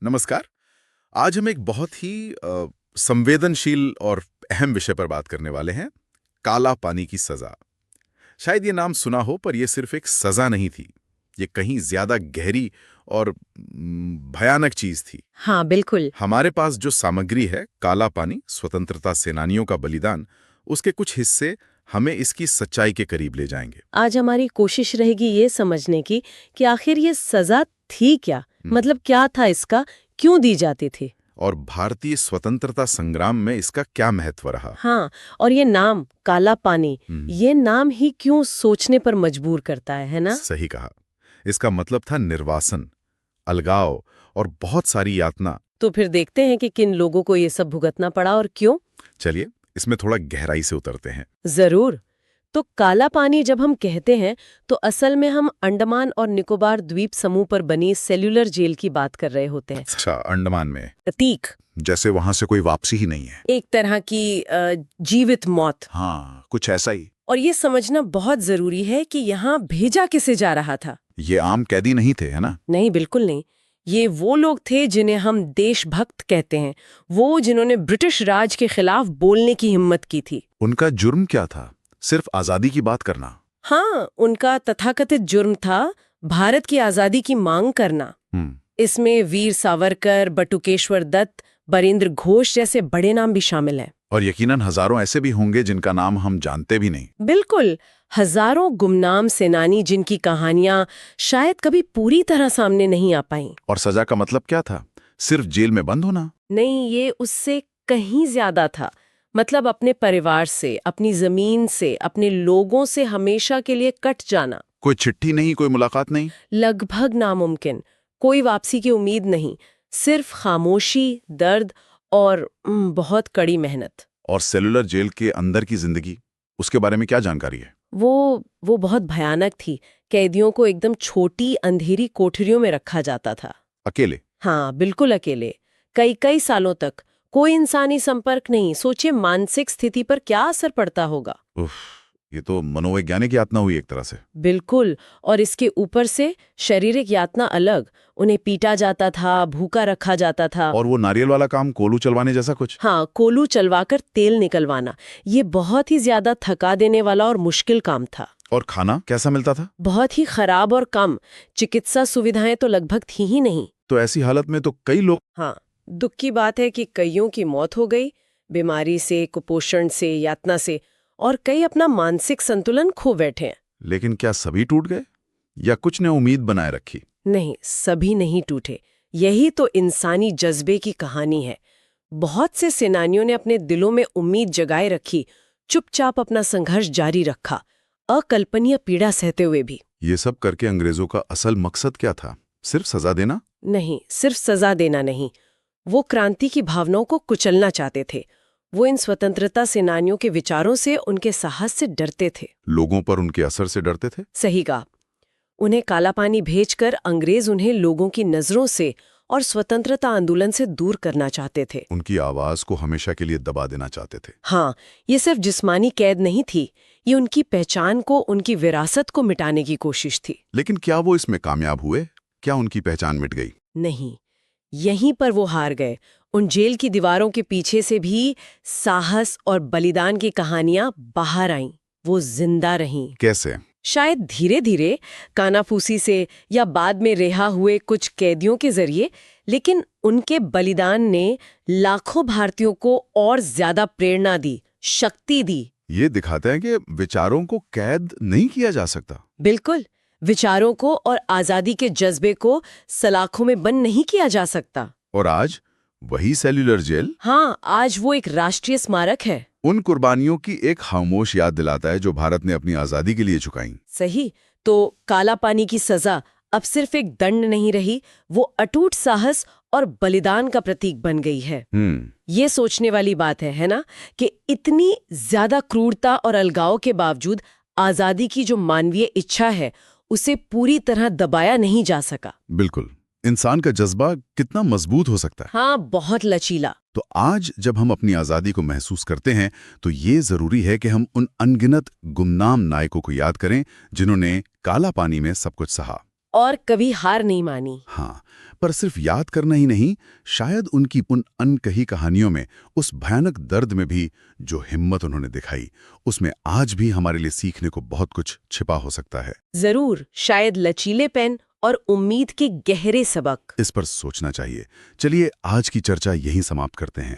नमस्कार। आज हम एक बहुत ही संवेदनशील और अहम विषय पर बात करने वाले हैं, काला पानी की सजा। शायद ये नाम सुना हो, पर यह सिर्फ एक सजा नहीं थी। ये कहीं ज्यादा गहरी और भयानक चीज थी। हाँ, बिल्कुल। हमारे पास जो सामग्री है, काला पानी, स्वतंत्रता सेनानियों का बलिदान, उसके कुछ हिस्से हमें इसकी सच्चाई के करीब ले जाएंगे। आज हमारी कोशिश रहेगी ये समझने की कि आखिर ये सजा थी क्या, मतलब क्या था इसका, क्यों दी जाती थी, और भारतीय स्वतंत्रता संग्राम में इसका क्या महत्व रहा। हाँ, और ये नाम काला पानी, ये नाम ही क्यों सोचने पर मजबूर करता है ना? सही कहा। इसका मतलब था निर्वासन, अलगाव और बहुत सारी यातना। तो फिर देखते हैं कि किन लोगों को ये सब भुगतना पड़ा और क्यों। चलिए इसमें थोड़ा गहराई से उतरते हैं। जरूर। तो काला पानी जब हम कहते हैं तो असल में हम अंडमान और निकोबार द्वीप समूह पर बनी सेल्यूलर जेल की बात कर रहे होते हैं। अच्छा, अंडमान में? प्रतीक, जैसे वहां से कोई वापसी ही नहीं है। एक तरह की जीवित मौत। हाँ, कुछ ऐसा ही। और ये समझना बहुत जरूरी है कि यहाँ भेजा किसे जा रहा था। ये आम कैदी नहीं थे, है ना? नहीं, बिल्कुल नहीं। ये वो लोग थे जिन्हें हम देशभक्त कहते हैं, वो जिन्होंने ब्रिटिश राज के खिलाफ बोलने की हिम्मत की थी। उनका जुर्म क्या था? सिर्फ आजादी की बात करना? हाँ, उनका तथाकथित जुर्म था भारत की आजादी की मांग करना। इसमें वीर सावरकर, बटुकेश्वर दत्त, बरेंद्र घोष जैसे बड़े नाम भी शामिल हैं। और यकीनन हजारों ऐसे भी होंगे जिनका नाम हम जानते भी नहीं। बिल्कुल, हजारों गुमनाम सेनानी जिनकी कहानियां शायद कभी पूरी तरह सामने नहीं आ पाईं। और सजा का मतलब क्या था? सिर्फ जेल में बंद होना? नहीं, ये उससे कहीं ज्यादा था। मतलब अपने परिवार से, अपनी जमीन से, अपने लोगों से हमेशा के लिए कट जाना। कोई चिट्ठी नहीं, कोई मुलाकात नहीं? लगभग नामुमकिन। कोई वापसी की उम्मीद नहीं, सिर्फ खामोशी, दर्द और बहुत कड़ी मेहनत। और सेलुलर जेल के अंदर की जिंदगी, उसके बारे में क्या जानकारी है? वो बहुत भयानक थी। कैदियों को एकदम छोटी अंधेरी कोठरियों में रखा जाता था। अकेले? हाँ, बिल्कुल अकेले। कई कई सालों तक कोई इंसानी संपर्क नहीं। सोचिए मानसिक स्थिति पर क्या असर पड़ता होगा। उफ, ये तो मनोवैज्ञानिक यातना हुई एक तरह से। बिल्कुल। और इसके ऊपर से शारीरिक यातना अलग। उन्हें पीटा जाता था, भूखा रखा जाता था। और वो नारियल वाला काम, कोलू चलवाने जैसा कुछ? हाँ, कोलू चलवाकर तेल निकलवाना। ये बहुत ही ज्यादा थका देने वाला और मुश्किल काम था। और खाना कैसा मिलता था? बहुत ही खराब और कम। चिकित्सा सुविधाएं तो लगभग थी ही नहीं। तो ऐसी हालत में तो कई लोग... हाँ, दुख की बात है कि कईयों की मौत हो गई, बीमारी से, कुपोषण से, यातना से, और कई अपना मानसिक संतुलन खो बैठे हैं। लेकिन क्या सभी टूट गए, या कुछ ने उम्मीद बनाए रखी? नहीं, सभी नहीं टूटे। यही तो इंसानी जज्बे की कहानी है। बहुत से सेनानियों ने अपने दिलों में उम्मीद जगाए रखी, चुपचाप अपना संघर्ष जारी रखा, अकल्पनीय पीड़ा सहते हुए भी। ये सब करके अंग्रेजों का असल मकसद क्या था? सिर्फ सजा देना? नहीं, सिर्फ सजा देना नहीं। वो क्रांति की भावनाओं को कुचलना चाहते थे। वो इन स्वतंत्रता सेनानियों के विचारों से, उनके साहस से डरते थे। लोगों पर उनके असर से डरते थे? सही कहा। उन्हें काला पानी भेजकर अंग्रेज उन्हें लोगों की नजरों से और स्वतंत्रता आंदोलन से दूर करना चाहते थे। उनकी आवाज को हमेशा के लिए दबा देना चाहते थे। हाँ, ये सिर्फ जिस्मानी कैद नहीं थी, ये उनकी पहचान को, उनकी विरासत को मिटाने की कोशिश थी। लेकिन क्या वो इसमें कामयाब हुए? क्या उनकी पहचान मिट गई? नहीं, यहीं पर वो हार गए। उन जेल की दीवारों के पीछे से भी साहस और बलिदान की कहानियां बाहर आईं। वो जिंदा रहीं। कैसे? शायद धीरे धीरे, कानाफूसी से, या बाद में रिहा हुए कुछ कैदियों के जरिए, लेकिन उनके बलिदान ने लाखों भारतीयों को और ज्यादा प्रेरणा दी, शक्ति दी। ये दिखाता है कि विचारों को कैद नहीं किया जा सकता। बिल्कुल, विचारों को और आजादी के जज्बे को सलाखों में बंद नहीं किया जा सकता। और आज वही सेल्यूलर जेल? हाँ, आज वो एक राष्ट्रीय स्मारक है। उन कुर्बानियों की एक खामोश याद दिलाता है जो भारत ने अपनी आजादी के लिए चुकाई। सही। तो काला पानी की सजा अब सिर्फ एक दंड नहीं रही, वो अटूट साहस और बलिदान का प्रतीक बन गई है। ये सोचने वाली बात है ना, कि इतनी ज्यादा क्रूरता और अलगाव के बावजूद आजादी की जो मानवीय इच्छा है, उसे पूरी तरह दबाया नहीं जा सका। बिल्कुल। इंसान का जज्बा कितना मजबूत हो सकता है। हाँ, बहुत लचीला। तो आज जब हम अपनी आजादी को महसूस करते हैं, तो ये जरूरी है कि हम उन अनगिनत गुमनाम नायकों को याद करें जिन्होंने काला पानी में सब कुछ सहा और कभी हार नहीं मानी। हाँ, पर सिर्फ याद करना ही नहीं, शायद उनकी उन अनकही कहानियों में, उस भयानक दर्द में भी जो हिम्मत उन्होंने दिखाई, उसमें आज भी हमारे लिए सीखने को बहुत कुछ छिपा हो सकता है। जरूर, शायद लचीलेपन और उम्मीद के गहरे सबक। इस पर सोचना चाहिए। चलिए आज की चर्चा यहीं समाप्त करते हैं।